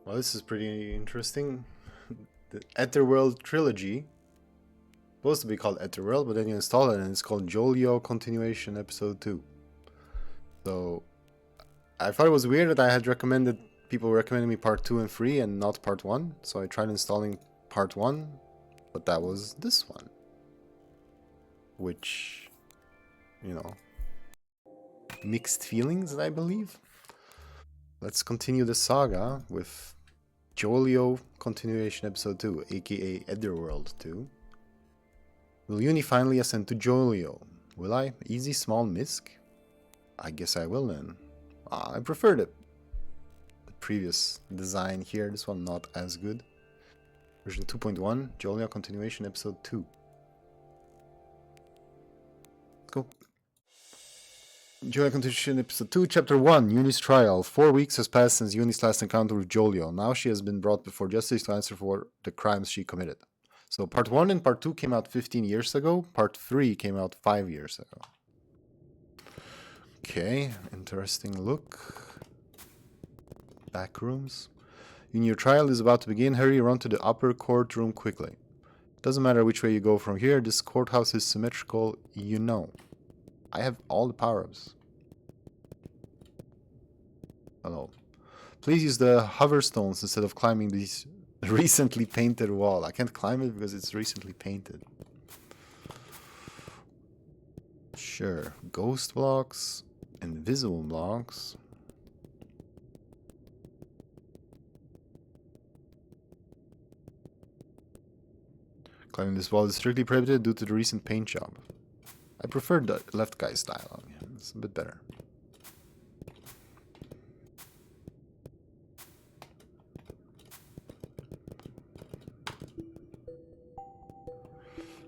Well, this is pretty interesting. The Etherworld trilogy, supposed to be called Etherworld, but then you install it and it's called Jolio Continuation Episode 2. So I thought it was weird that I had people recommended me part 2 and 3 and not part 1. So I tried installing part 1, but that was this one. Which, you know, mixed feelings, I believe. Let's continue the saga with Jolio Continuation Episode 2, aka Etherworld 2. Will Uni finally ascend to Jolio? Will I? Easy small misc? I guess I will then. I prefer the previous design here. This one not as good. Version 2.1, Jolio Continuation Episode 2. Let's go. Jolio Continuation Episode 2, Chapter 1, Uni's Trial. 4 weeks has passed since Uni's last encounter with Jolio. Now she has been brought before justice to answer for the crimes she committed. So Part 1 and Part 2 came out 15 years ago. Part 3 came out 5 years ago. Okay, interesting look. Back rooms. Your trial is about to begin. Hurry, run to the upper courtroom quickly. Doesn't matter which way you go from here. This courthouse is symmetrical, you know. I have all the power-ups. Hello. Please use the hover stones instead of climbing this recently painted wall. I can't climb it because it's recently painted. Sure. Ghost blocks. Invisible blocks. Climbing this wall is strictly prohibited due to the recent paint job. I prefer the left guy's dialogue. It's a bit better.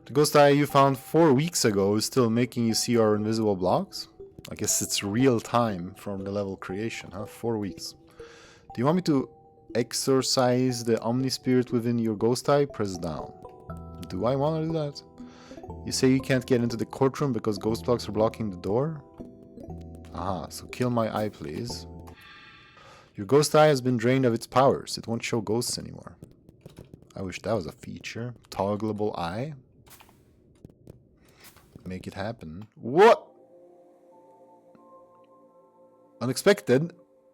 The ghost eye you found 4 weeks ago is still making you see our invisible blocks? I guess it's real time from the level creation, huh? 4 weeks. Do you want me to exorcise the omni-spirit within your ghost eye? Press down. Do I want to do that? You say you can't get into the courtroom because ghost blocks are blocking the door? Aha, so kill my eye, please. Your ghost eye has been drained of its powers. It won't show ghosts anymore. I wish that was a feature. Toggleable eye. Make it happen. What? Unexpected,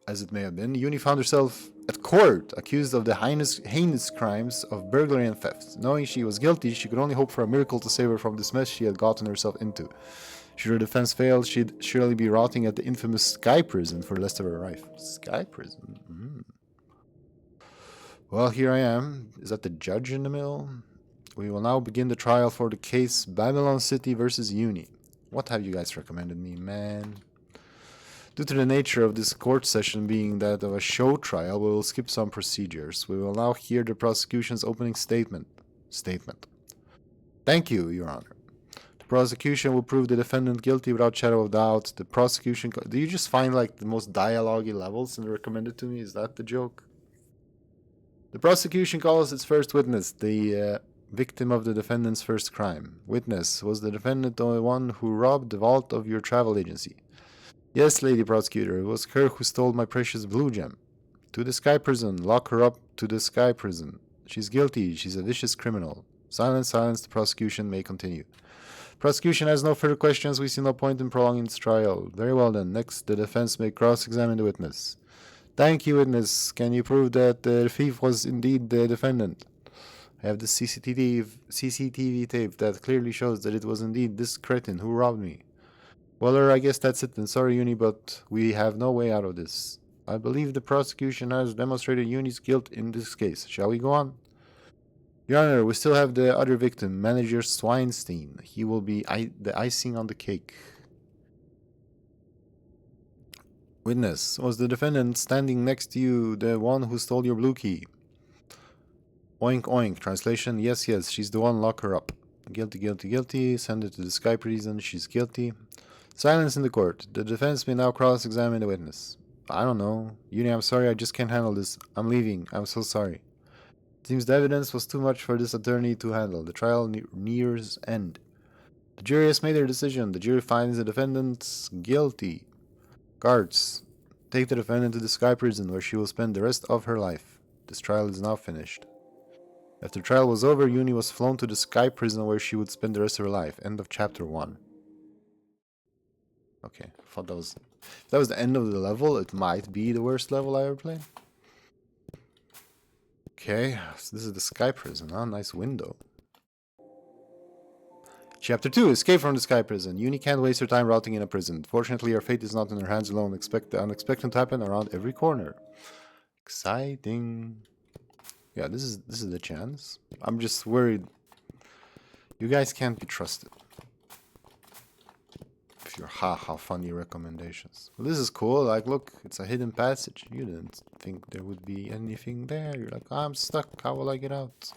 as it may have been, Uni found herself at court, accused of the heinous crimes of burglary and theft. Knowing she was guilty, she could only hope for a miracle to save her from this mess she had gotten herself into. Should her defense fail, she'd surely be rotting at the infamous Sky Prison for the rest of her life. Sky Prison? Well, here I am. Is that the judge in the middle? We will now begin the trial for the case Babylon City versus Uni. What have you guys recommended me, man? Due to the nature of this court session being that of a show trial, we will skip some procedures. We will now hear the prosecution's opening statement. Thank you, Your Honor. The prosecution will prove the defendant guilty without shadow of doubt. The prosecution... Do you just find, like, the most dialogue-y levels and recommend it to me? Is that the joke? The prosecution calls its first witness, the victim of the defendant's first crime. Witness, was the defendant the one who robbed the vault of your travel agency? Yes, Lady Prosecutor, it was her who stole my precious blue gem. To the Sky Prison. Lock her up to the Sky Prison. She's guilty. She's a vicious criminal. Silence, silence. The prosecution may continue. Prosecution has no further questions. We see no point in prolonging its trial. Very well then. Next, the defense may cross-examine the witness. Thank you, witness. Can you prove that the thief was indeed the defendant? I have the CCTV tape that clearly shows that it was indeed this cretin who robbed me. Well, I guess that's it then. Sorry, Uni, but we have no way out of this. I believe the prosecution has demonstrated Uni's guilt in this case. Shall we go on? Your Honor, we still have the other victim, Manager Swinestein. He will be the icing on the cake. Witness, was the defendant standing next to you the one who stole your blue key? Oink oink. Translation, yes, yes, she's the one. Lock her up. Guilty, guilty, guilty. Send her to the Sky Prison. She's guilty. Silence in the court. The defense may now cross-examine the witness. I don't know. Uni, I'm sorry, I just can't handle this. I'm leaving. I'm so sorry. It seems the evidence was too much for this attorney to handle. The trial nears end. The jury has made their decision. The jury finds the defendant guilty. Guards, take the defendant to the Sky Prison, where she will spend the rest of her life. This trial is now finished. After the trial was over, Uni was flown to the Sky Prison where she would spend the rest of her life. End of chapter 1. Okay, I thought that was... If that was the end of the level, it might be the worst level I ever played. Okay, so this is the Sky Prison, huh? Nice window. Chapter 2, Escape from the Sky Prison. Uni can't waste her time rotting in a prison. Fortunately, her fate is not in her hands alone. Expect the unexpected to happen around every corner. Exciting. Yeah, this is the chance. I'm just worried. You guys can't be trusted. If you're how funny recommendations. Well, this is cool. Like, look, it's a hidden passage. You didn't think there would be anything there. You're like, I'm stuck. How will I get out?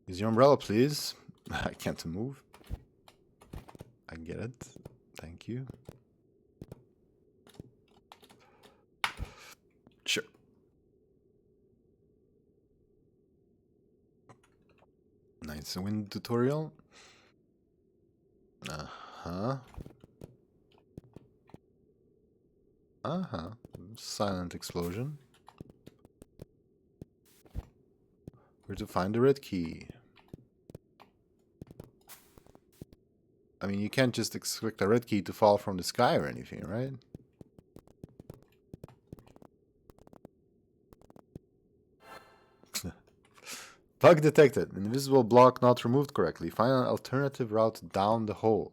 Use your umbrella, please. I can't move. I get it. Thank you. Sure. Nice wind tutorial. Uh-huh. Uh-huh. Silent explosion. Where to find the red key? I mean, you can't just expect a red key to fall from the sky or anything, right? Bug detected. Invisible block not removed correctly. Find an alternative route down the hole.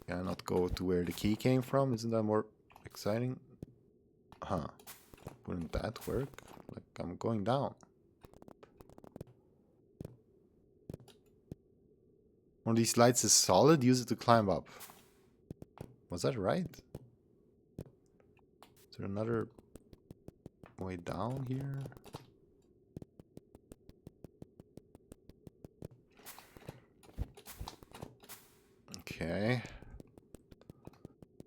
Can I not go to where the key came from? Isn't that more exciting? Huh. Wouldn't that work? Like, I'm going down. One of these lights is solid. Use it to climb up. Was that right? Is there another way down here? Okay.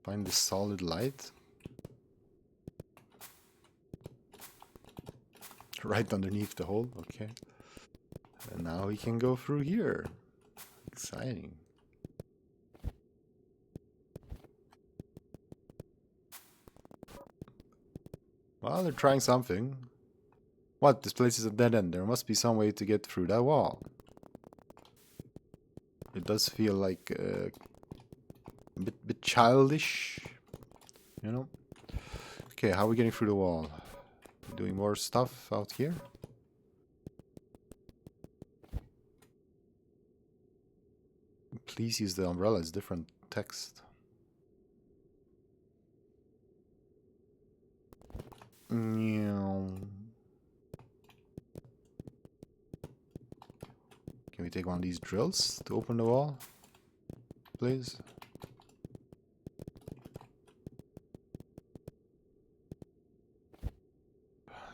Find the solid light. Right underneath the hole. Okay. And now we can go through here. Exciting. Well, they're trying something. What? This place is a dead end. There must be some way to get through that wall. It does feel like a bit childish, you know? Okay, how are we getting through the wall? Doing more stuff out here? Please use the umbrella, it's different text. Can we take one of these drills to open the wall? Please?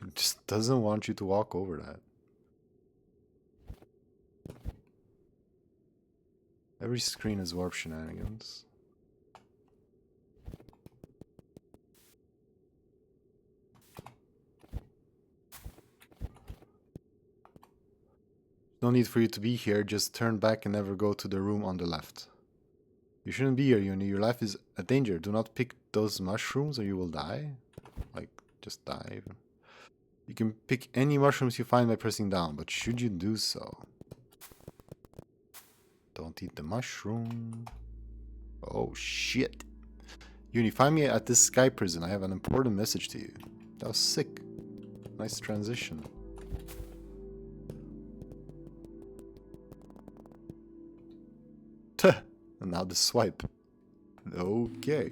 It just doesn't want you to walk over that. Every screen is warp shenanigans. No need for you to be here, just turn back and never go to the room on the left. You shouldn't be here, Uni. Your life is a danger. Do not pick those mushrooms or you will die. Like, just die. You can pick any mushrooms you find by pressing down, but should you do so? Don't eat the mushroom. Oh, shit. Uni, find me at this sky prison. I have an important message to you. That was sick. Nice transition. Tuh. And now the swipe. Okay.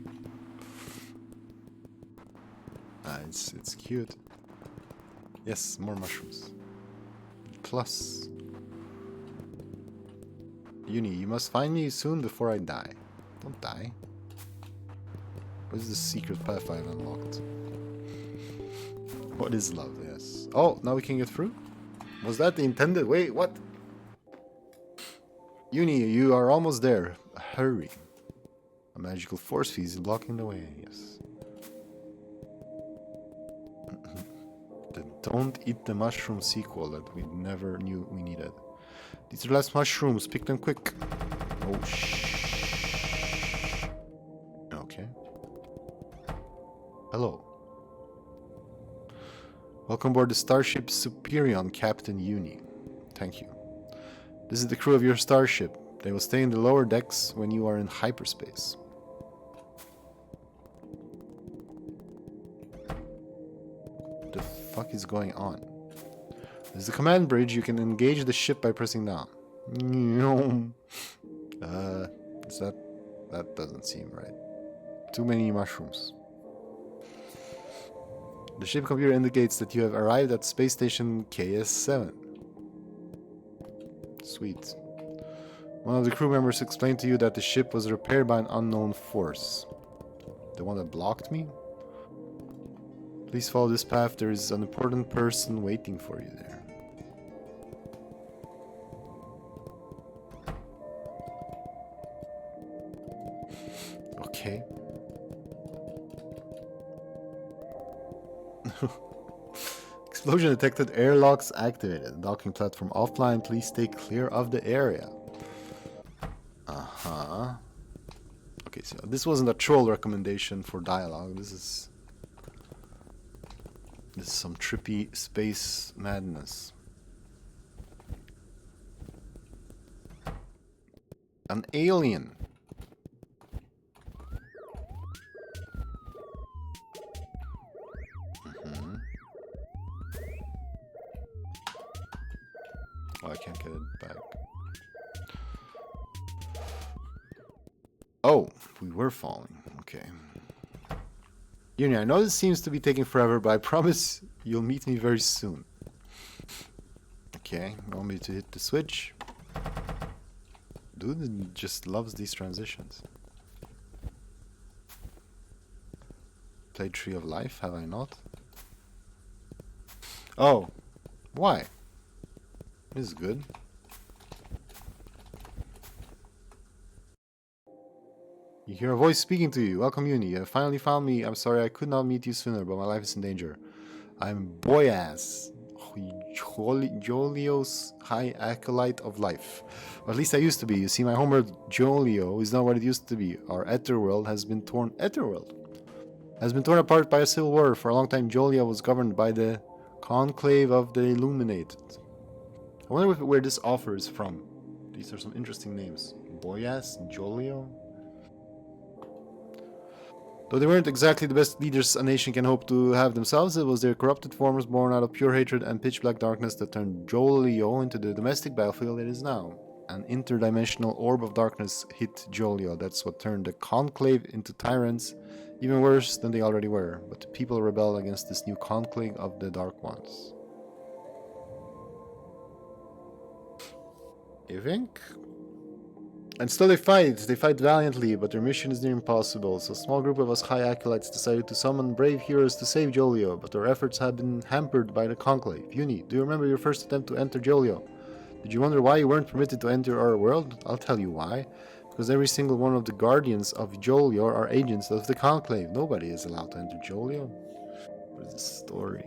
It's cute. Yes, more mushrooms. Plus. Uni, you must find me soon before I die. Don't die. What is the secret path I've unlocked? What is love? Yes. Oh, now we can get through? Was that the intended? Wait, what? Uni, you are almost there. Hurry. A magical force field is blocking the way. Yes. The Don't Eat the Mushroom sequel that we never knew we needed. These are the last mushrooms. Pick them quick. Oh, shh. Okay. Hello. Welcome aboard the starship Superion, Captain Uni. Thank you. This is the crew of your starship. They will stay in the lower decks when you are in hyperspace. What the fuck is going on? There's the command bridge. You can engage the ship by pressing down. Is that... That doesn't seem right. Too many mushrooms. The ship computer indicates that you have arrived at space station KS-7. Sweet. One of the crew members explained to you that the ship was repaired by an unknown force. The one that blocked me? Please follow this path. There is an important person waiting for you there. Okay. Explosion detected. Airlocks activated. Docking platform offline. Please stay clear of the area. Uh-huh. Okay, so this wasn't a troll recommendation for dialogue. This is some trippy space madness. An alien. Oh, I can't get it back. Oh, we were falling. Okay. Uni, I know this seems to be taking forever, but I promise you'll meet me very soon. Okay, you want me to hit the switch? Dude just loves these transitions. Played Tree of Life, have I not? Oh, why? This is good. You hear a voice speaking to you. Welcome, Uni. You have finally found me. I'm sorry I could not meet you sooner, but my life is in danger. I'm Boyaz, Jolio's high acolyte of life. Or at least I used to be. You see, my homeworld Jolio is not what it used to be. Our Etherworld has been torn. Etherworld has been torn apart by a civil war. For a long time, Jolio was governed by the Conclave of the Illuminated. I wonder where this offer is from. These are some interesting names. Boyas, Jolio. Though they weren't exactly the best leaders a nation can hope to have themselves, it was their corrupted forms born out of pure hatred and pitch-black darkness that turned Jolio into the domestic battlefield it is now. An interdimensional orb of darkness hit Jolio. That's what turned the Conclave into tyrants, even worse than they already were. But the people rebelled against this new Conclave of the Dark Ones. You think? And still they fight valiantly, but their mission is near impossible. So a small group of us high acolytes decided to summon brave heroes to save Jolio, but our efforts have been hampered by the Conclave. Uni, do you remember your first attempt to enter Jolio? Did you wonder why you weren't permitted to enter our world? I'll tell you why. Because every single one of the guardians of Jolio are agents of the Conclave. Nobody is allowed to enter Jolio. What is this story?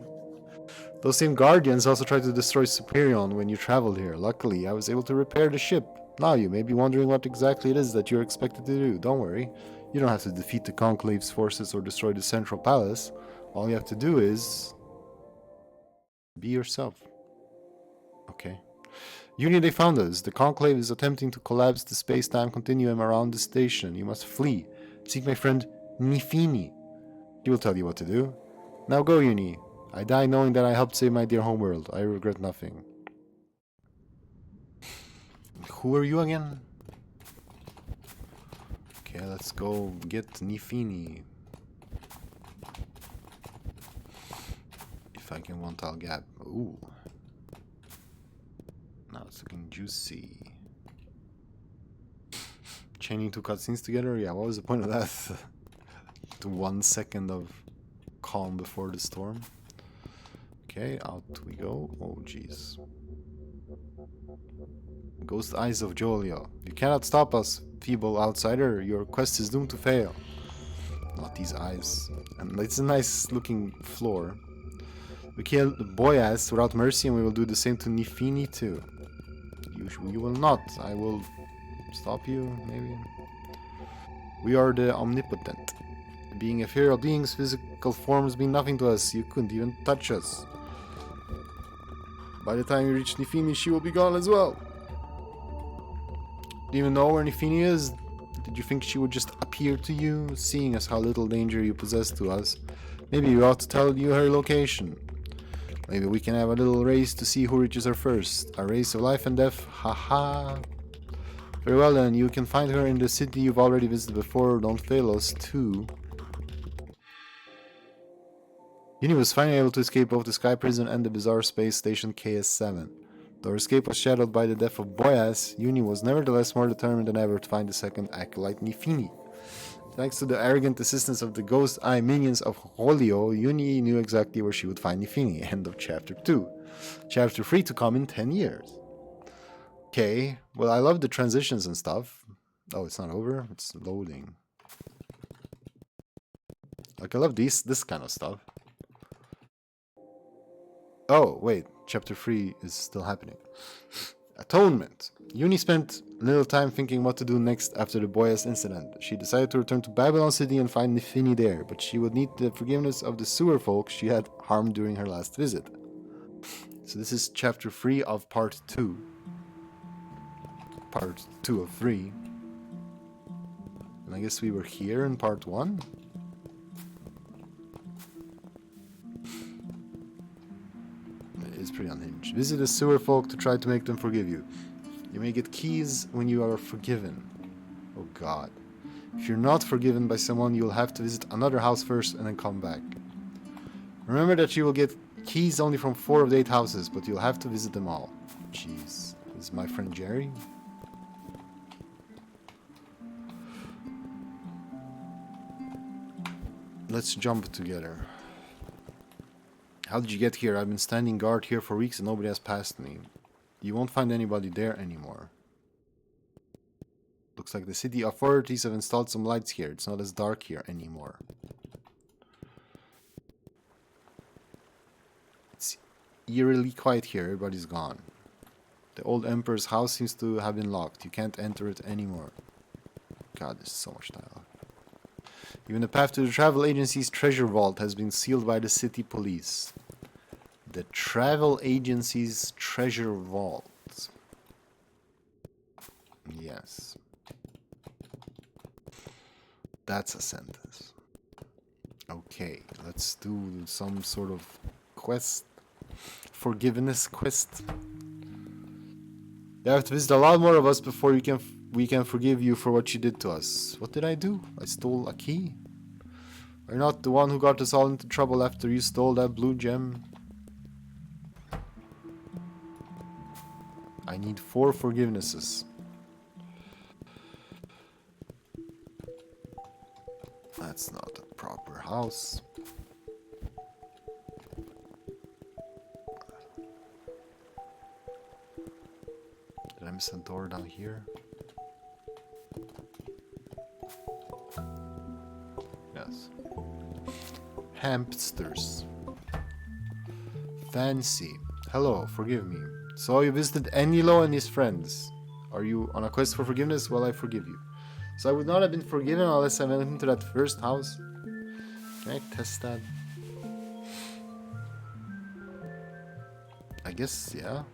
Those same guardians also tried to destroy Superion when you traveled here. Luckily, I was able to repair the ship. Now you may be wondering what exactly it is that you're expected to do. Don't worry. You don't have to defeat the Conclave's forces or destroy the Central Palace. All you have to do is be yourself. Okay. Uni, they found us. The Conclave is attempting to collapse the space-time continuum around the station. You must flee. Seek my friend Nifini. He will tell you what to do. Now go, Uni. I die knowing that I helped save my dear homeworld. I regret nothing. Who are you again? Okay, let's go get Nifini. If I can one tile gap. Ooh. Now it's looking juicy. Chaining two cutscenes together? Yeah, what was the point of that? To 1 second of calm before the storm. Okay, out we go. Oh, jeez. Ghost Eyes of Jolio. You cannot stop us, feeble outsider. Your quest is doomed to fail. Not these eyes. And it's a nice looking floor. We killed Boyas without mercy, and we will do the same to Nifini too. You will not. I will stop you, maybe. We are the omnipotent. Being ethereal beings, physical forms mean nothing to us. You couldn't even touch us. By the time you reach Nifini, she will be gone as well. Do you even know where Nifini is? Did you think she would just appear to you, seeing as how little danger you possess to us? Maybe we ought to tell you her location. Maybe we can have a little race to see who reaches her first. A race of life and death, haha. Very well then, you can find her in the city you've already visited before. Don't fail us, too. Uni was finally able to escape both the Sky Prison and the bizarre space station KS-7. Though her escape was shadowed by the death of Boyas, Uni was nevertheless more determined than ever to find the second acolyte Nifini. Thanks to the arrogant assistance of the ghost eye minions of Jolio, Uni knew exactly where she would find Nifini. End of chapter 2. Chapter 3 to come in 10 years. Okay, well, I love the transitions and stuff. Oh, it's not over? It's loading. Like, I love this kind of stuff. Oh, wait, chapter 3 is still happening. Atonement. Uni spent little time thinking what to do next after the Boyas incident. She decided to return to Babylon City and find Nifini there, but she would need the forgiveness of the sewer folk she had harmed during her last visit. So this is chapter 3 of part 2. Part 2 of 3. And I guess we were here in part 1? It's pretty unhinged. Visit the sewer folk to try to make them forgive you. You may get keys when you are forgiven. Oh god. If you're not forgiven by someone, you'll have to visit another house first and then come back. Remember that you will get keys only from 4 of the 8 houses, but you'll have to visit them all. Jeez. This is my friend Jerry? Let's jump together. How did you get here? I've been standing guard here for weeks and nobody has passed me. You won't find anybody there anymore. Looks like the city authorities have installed some lights here. It's not as dark here anymore. It's eerily quiet here. Everybody's gone. The old emperor's house seems to have been locked. You can't enter it anymore. God, there's so much dialogue. Even the path to the travel agency's treasure vault has been sealed by the city police. The travel agency's treasure vault. Yes. That's a sentence. Okay, let's do some sort of quest. Forgiveness quest. You have to visit a lot more of us before we can forgive you for what you did to us. What did I do? I stole a key? Are you not the one who got us all into trouble after you stole that blue gem? I need 4 forgivenesses. That's not a proper house. Did I miss a door down here? Yes. Hamsters. Fancy. Hello, forgive me. So you visited Enilo and his friends. Are you on a quest for forgiveness? Well, I forgive you. So I would not have been forgiven unless I went into that first house. Can I test that? I guess, yeah.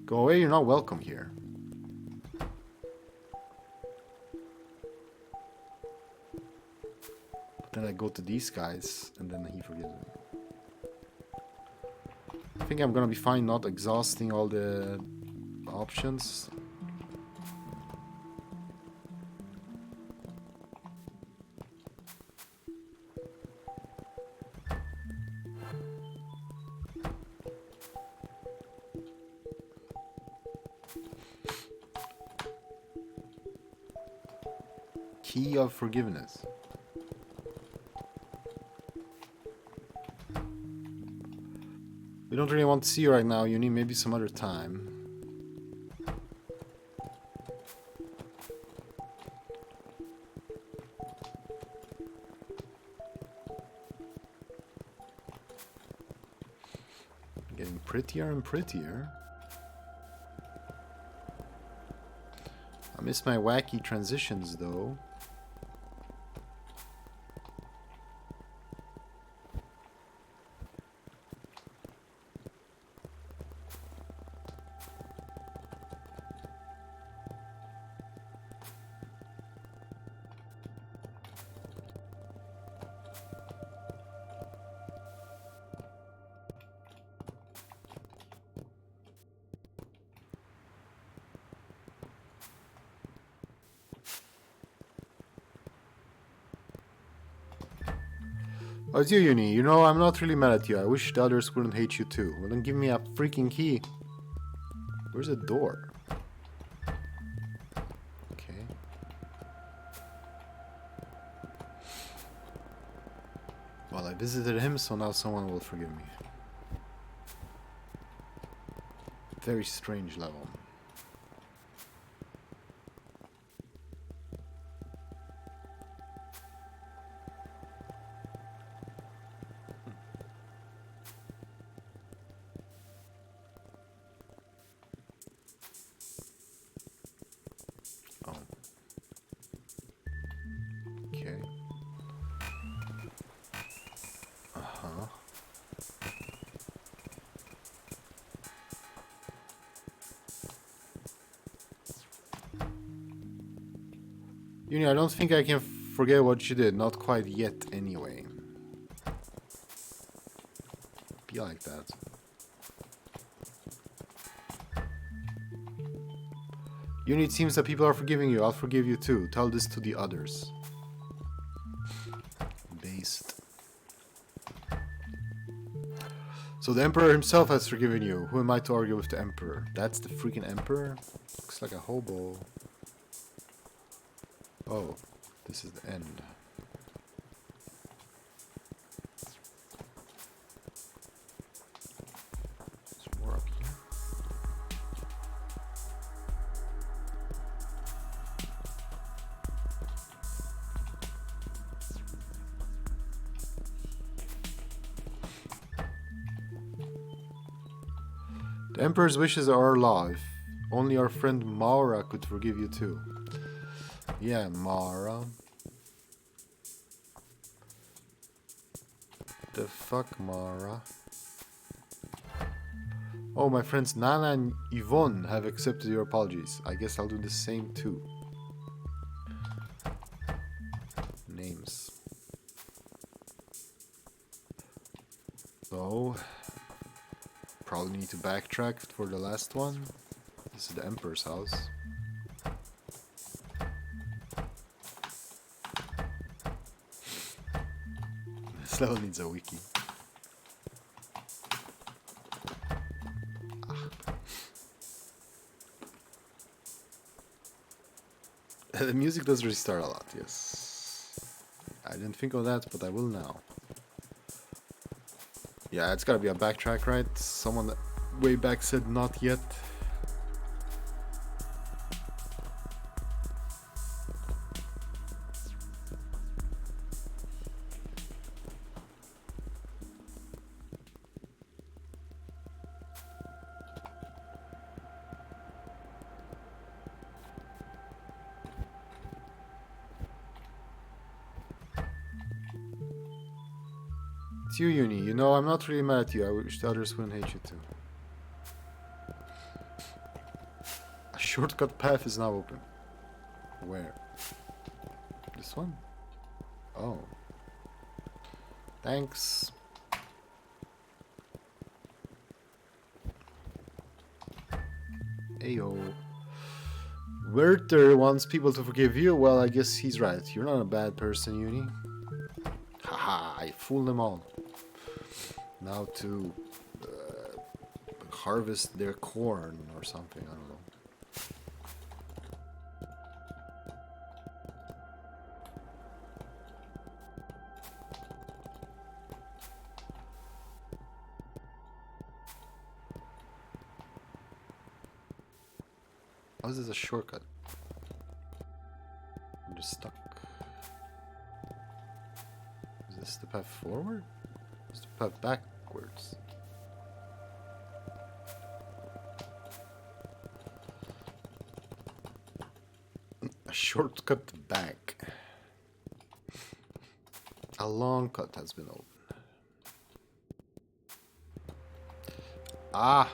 Go away, you're not welcome here. But then I go to these guys, and then he forgives me. I think I'm gonna be fine not exhausting all the options. Key of forgiveness. We don't really want to see you right now, Uni. Maybe some other time. Getting prettier and prettier. I miss my wacky transitions, though. Oh, it's you, Uni. You know, I'm not really mad at you. I wish the others wouldn't hate you too. Well, then give me a freaking key. Where's the door? Okay. Well, I visited him, so now someone will forgive me. Very strange level. Oh. Okay. Uh-huh. Uni, I don't think I can forget what you did. Not quite yet, anyway. Be like that. Uni, it seems that people are forgiving you. I'll forgive you too. Tell this to the others. Based. So the Emperor himself has forgiven you. Who am I to argue with the Emperor? That's the freaking Emperor? Looks like a hobo. Oh, this is the end. There's more up here. The Emperor's wishes are our law. If only our friend Maura could forgive you too. Yeah, Maura. The fuck, Maura? Oh, my friends Nana and Yvonne have accepted your apologies. I guess I'll do the same too. Names. So, probably need to backtrack for the last one. This is the Emperor's house. This level needs a wiki. The music does restart a lot, yes. I didn't think of that, but I will now. Yeah, it's gotta be a backtrack, right? Someone that way back said not yet. It's you, Uni. You know, I'm not really mad at you. I wish the others wouldn't hate you too. A shortcut path is now open. Where? This one? Oh. Thanks. Ayo. Werther wants people to forgive you. Well, I guess he's right. You're not a bad person, Uni. Haha, I fooled them all. Now to harvest their corn or something, I don't know. How is this a shortcut? I'm just stuck. Is this the path forward? Is the path backwards? A shortcut back. A long cut has been opened. Ah!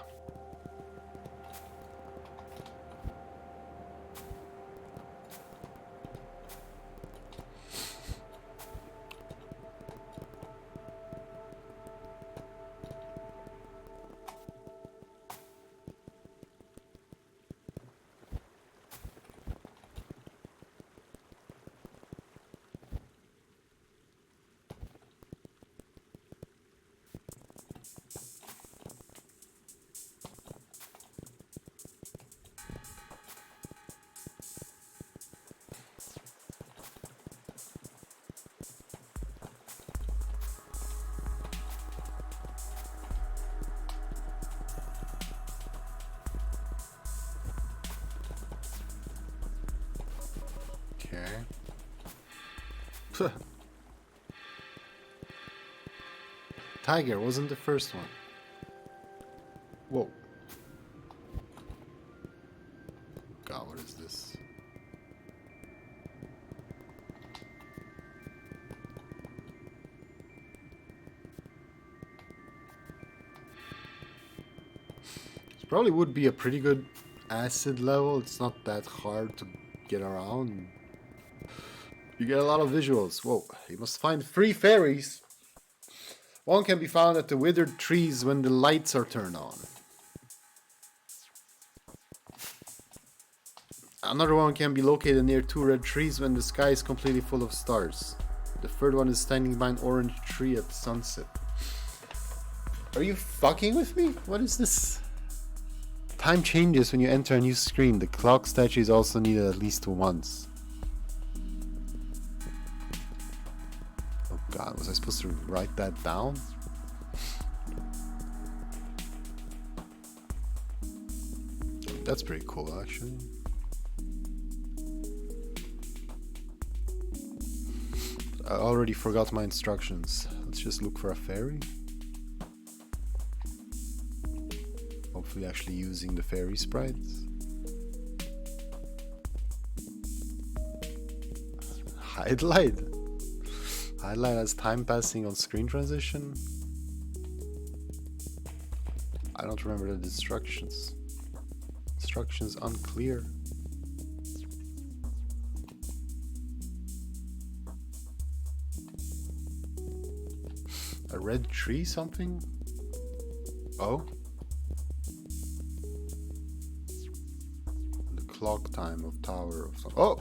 Okay. Tiger wasn't the first one. Whoa. God, what is this? This probably would be a pretty good acid level. It's not that hard to get around. You get a lot of visuals. Whoa, you must find 3 fairies. One can be found at the withered trees when the lights are turned on. Another one can be located near 2 red trees when the sky is completely full of stars. The third one is standing by an orange tree at sunset. Are you fucking with me? What is this? Time changes when you enter a new screen. The clock statue is also needed at least once. Oh god, was I supposed to write that down? That's pretty cool, actually. I already forgot my instructions. Let's just look for a fairy. Hopefully actually using the fairy sprites. Highlight. Highlight as time passing on screen transition. I don't remember the instructions. Instructions unclear. A red tree something? Oh? The clock time of tower of some. Oh!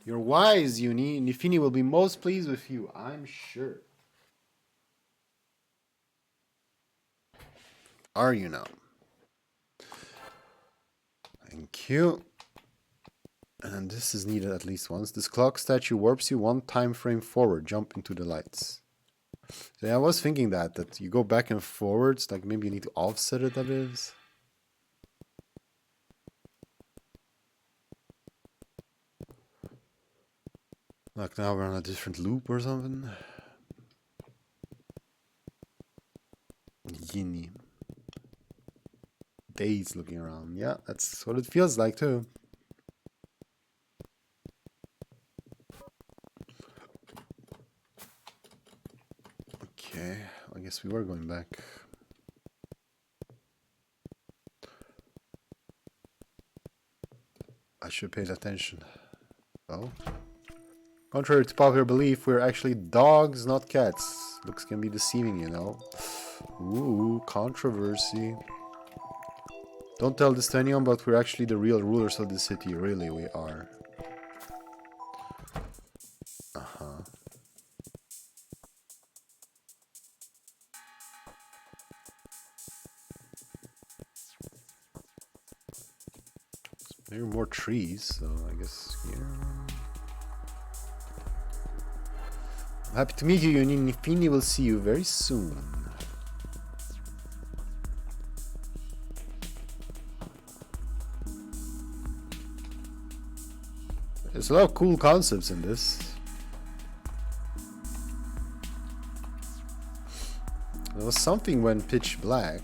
You're wise, Uni. Nifini will be most pleased with you, I'm sure. Are you now? Thank you. And this is needed at least once. This clock statue warps you 1 time frame forward. Jump into the lights. So yeah, I was thinking that you go back and forwards, like maybe you need to offset it a bit. Like now we're on a different loop or something. Yini. Days looking around. Yeah, that's what it feels like too. Okay, I guess we were going back. I should pay attention. Oh. Contrary to popular belief, we're actually dogs, not cats. Looks can be deceiving, you know. Ooh, controversy. Don't tell this to anyone, but we're actually the real rulers of the city. Really, we are. Uh-huh. There are more trees, so I guess here. I'm happy to meet you, Yunin. Nifini will see you very soon. There's a lot of cool concepts in this. There was something when pitch black.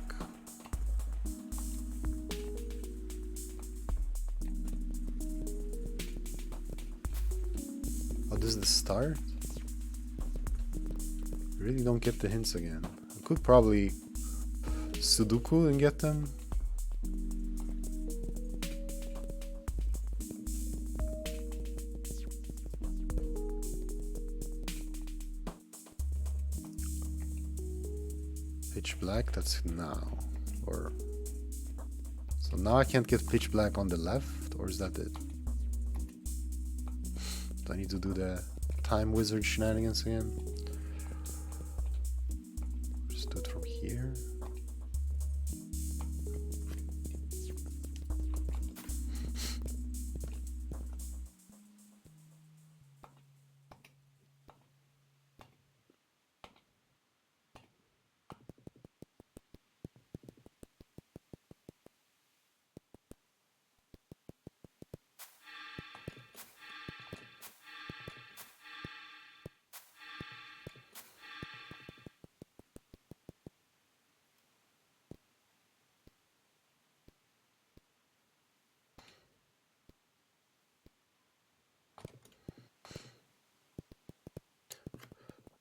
Oh, this is the start? I really don't get the hints again. I could probably Sudoku and get them. Pitch black, that's now. Or so now I can't get pitch black on the left, or is that it? Do I need to do the time wizard shenanigans again? Just do it from here.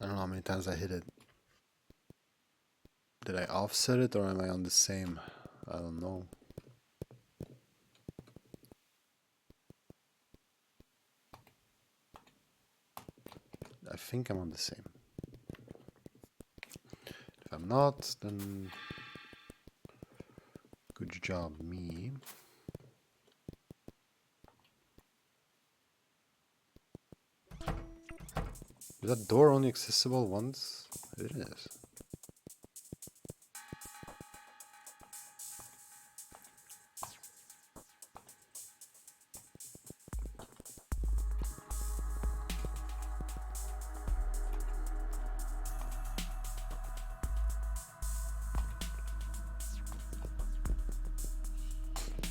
I don't know how many times I hit it. Did I offset it or am I on the same? I don't know. I think I'm on the same. If I'm not, then good job, me. Is that door only accessible once? It is.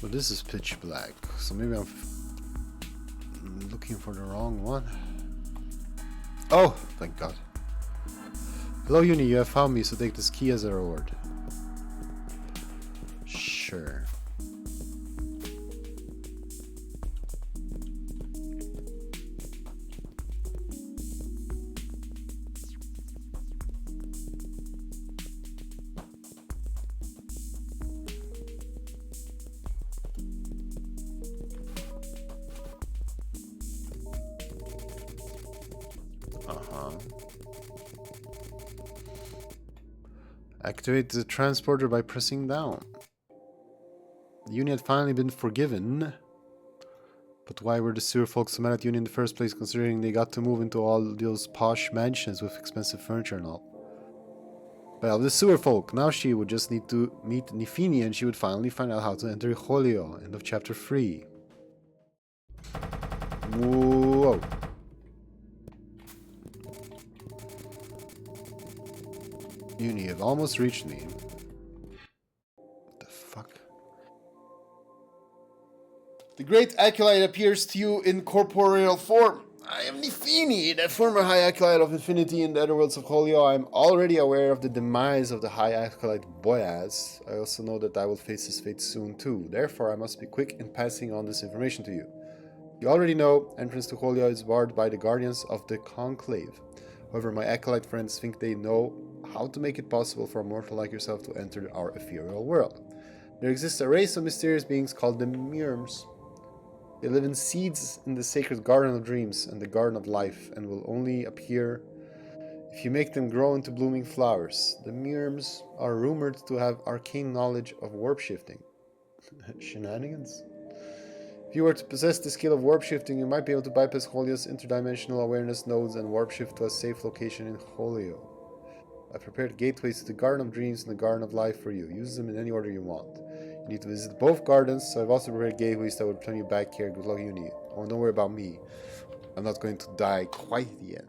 Well, this is pitch black, so maybe I'm looking for the wrong one. Oh, thank God. Hello, Uni, you have found me, so take this key as a reward. Sure. Activate the transporter by pressing down. The Uni had finally been forgiven. But why were the sewer folks so mad at Uni in the first place, considering they got to move into all those posh mansions with expensive furniture and all? Well, the sewer folk. Now she would just need to meet Nifini and she would finally find out how to enter Jolio. End of chapter 3. Whoa. Uni, you've almost reached me. What the fuck? The great acolyte appears to you in corporeal form. I am Nifini, the former High Acolyte of Infinity in the Etherworlds of Jolio. I am already aware of the demise of the High Acolyte Boyaz. I also know that I will face his fate soon too. Therefore, I must be quick in passing on this information to you. You already know, entrance to Jolio is barred by the Guardians of the Conclave. However, my Acolyte friends think they know how to make it possible for a mortal like yourself to enter our ethereal world. There exists a race of mysterious beings called the Myrms. They live in seeds in the sacred Garden of Dreams and the Garden of Life, and will only appear if you make them grow into blooming flowers. The Myrms are rumored to have arcane knowledge of warp shifting. Shenanigans? If you were to possess the skill of warp shifting, you might be able to bypass Jolio's interdimensional awareness nodes and warp shift to a safe location in Jolio. I've prepared gateways to the Garden of Dreams and the Garden of Life for you. Use them in any order you want. You need to visit both gardens, so I've also prepared gateways that will return you back here. Good luck, Uni. Oh, don't worry about me. I'm not going to die quite yet.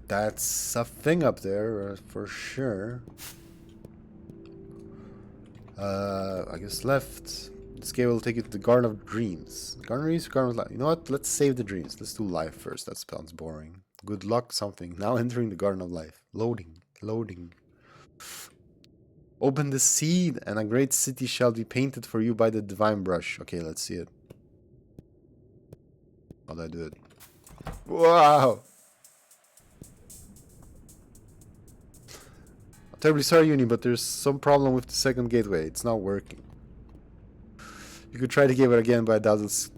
That's a thing up there, for sure. I guess left. This game will take you to the Garden of Dreams. Garden of Dreams, Garden of Life. You know what? Let's save the dreams. Let's do life first. That sounds boring. Good luck, something. Now entering the Garden of Life. Loading. Loading. Open the seed, and a great city shall be painted for you by the divine brush. Okay, let's see it. How did I do it? Wow! I'm terribly sorry, Uni, but there's some problem with the second gateway. It's not working. You could try to give it again, but I doubt it's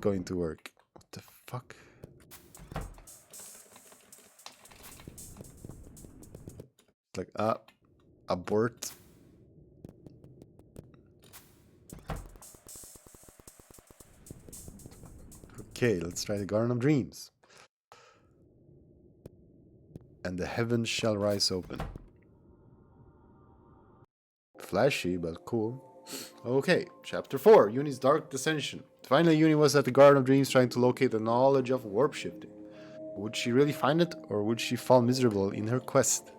going to work. What the fuck? Like, abort. Okay, let's try the Garden of Dreams. And the heavens shall rise open. Flashy, but cool. Okay, chapter 4, Uni's Dark Descension. Finally, Uni was at the Garden of Dreams trying to locate the knowledge of warp shifting. Would she really find it, or would she fall miserable in her quest?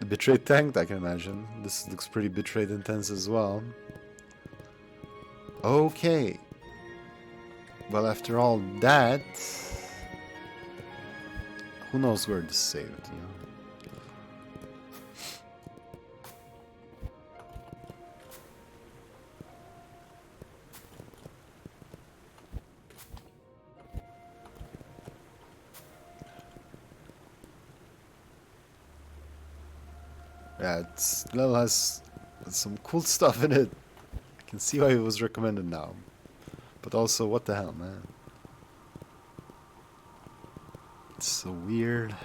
The betrayed tanked, I can imagine. This looks pretty betrayed intense as well. Okay. Well, after all that, who knows where this saved, you know? Yeah, it's level has some cool stuff in it. I can see why it was recommended now. But also, what the hell, man? It's so weird.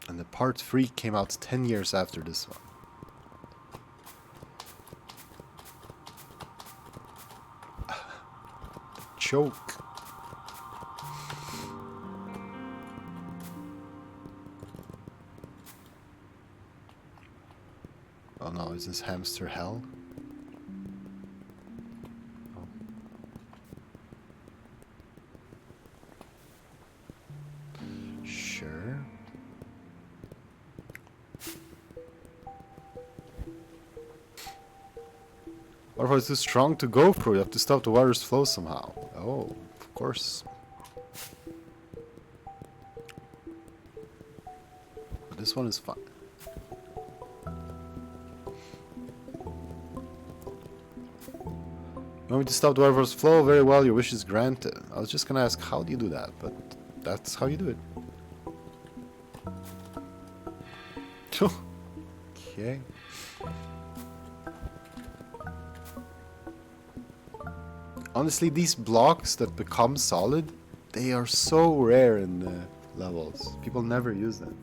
And the part 3 came out 10 years after this one. Choke. Oh no, is this hamster hell? Oh. Sure. What if it's too strong to go through? You have to stop the water's flow somehow. Oh, of course. But this one is fun. You want me to stop the water's flow? Very well, your wish is granted. I was just gonna ask, how do you do that? But that's how you do it. Okay. Honestly, these blocks that become solid, they are so rare in levels. People never use them.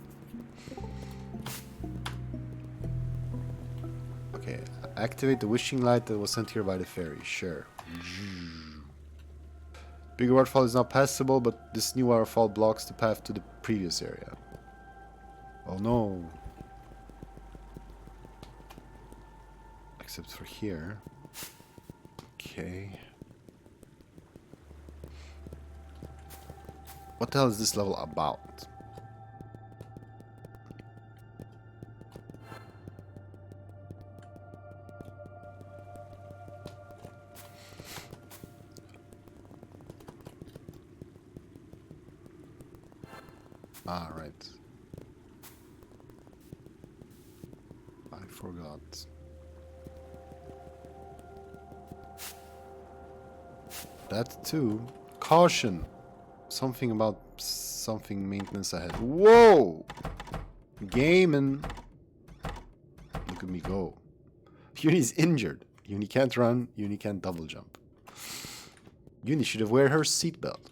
Okay, activate the wishing light that was sent here by the fairy. Sure. Bigger waterfall is now passable, but this new waterfall blocks the path to the previous area. Oh no. Except for here. Okay. What the hell is this level about? Ah, right. I forgot. That too. Caution! Something about something maintenance ahead. Whoa! Game and... Look at me go. Uni's injured. Uni can't run. Uni can't double jump. Uni should have wear her seatbelt.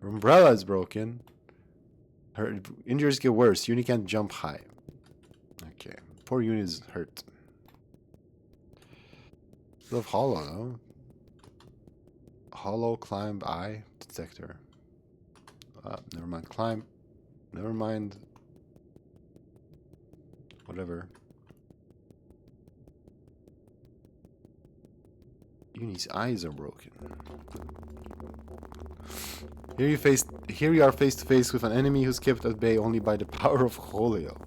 Her umbrella is broken. Her injuries get worse. Uni can't jump high. Okay. Poor Uni is hurt. Love hollow though. Hollow climb eye detector. Never mind. Climb. Never mind. Whatever. Uni's eyes are broken. Here you are face to face with an enemy who's kept at bay only by the power of jolio.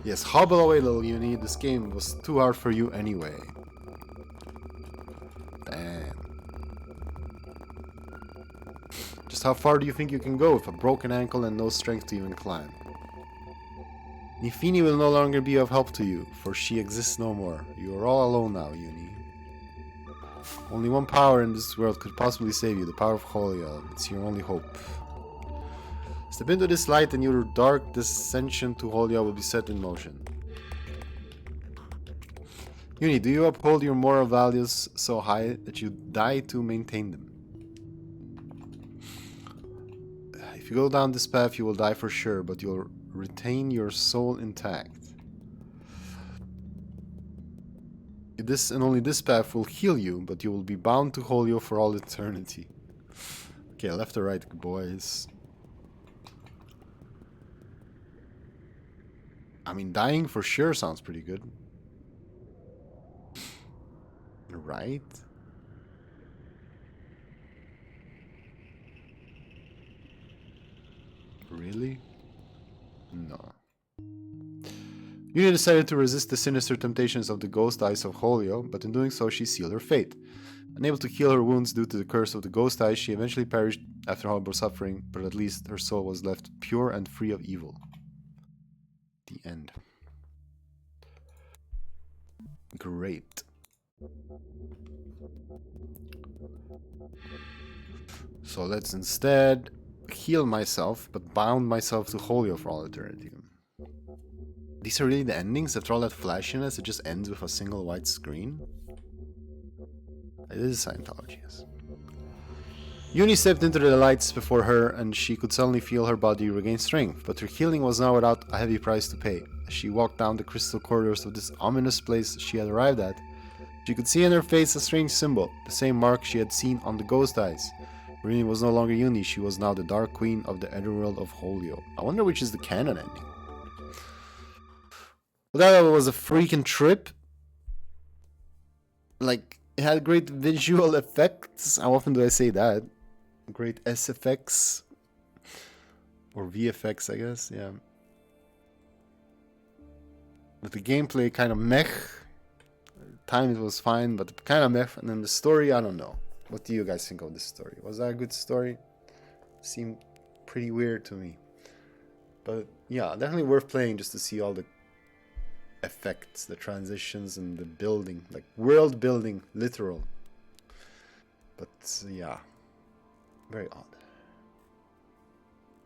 Yes, hobble away, little Uni. This game was too hard for you anyway. Damn. Just how far do you think you can go with a broken ankle and no strength to even climb? Nifini will no longer be of help to you, for she exists no more. You are all alone now, Uni. Only one power in this world could possibly save you, the power of Jolio. It's your only hope. Step into this light and your dark descension to Jolio will be set in motion. Uni, do you uphold your moral values so high that you die to maintain them? If you go down this path, you will die for sure, but you'll retain your soul intact. This and only this path will heal you, but you will be bound to Jolio for all eternity. Okay, left or right, boys? I mean, dying for sure sounds pretty good. Right? Really? No. Uni decided to resist the sinister temptations of the ghost eyes of Jolio, but in doing so she sealed her fate. Unable to heal her wounds due to the curse of the ghost eyes, she eventually perished after horrible suffering, but at least her soul was left pure and free of evil. The end. Great. So let's instead heal myself, but bound myself to jolio for all eternity. These are really the endings? After all that flashiness, it just ends with a single white screen? It is Scientology, yes. Uni stepped into the lights before her, and she could suddenly feel her body regain strength, but her healing was now without a heavy price to pay. As she walked down the crystal corridors of this ominous place she had arrived at, she could see in her face a strange symbol, the same mark she had seen on the ghost eyes. Uni was no longer Uni, she was now the Dark Queen of the Etherworld of Jolio. I wonder which is the canon ending. Well, that was a freaking trip. Like, it had great visual effects. How often do I say that? Great SFX. Or VFX, I guess, yeah. But the gameplay kind of meh. Time it was fine, but kind of meh. And then the story, I don't know. What do you guys think of this story? Was that a good story? Seemed pretty weird to me. But yeah, definitely worth playing just to see all the effects, the transitions, and the building. Like world building, literal. But yeah, very odd.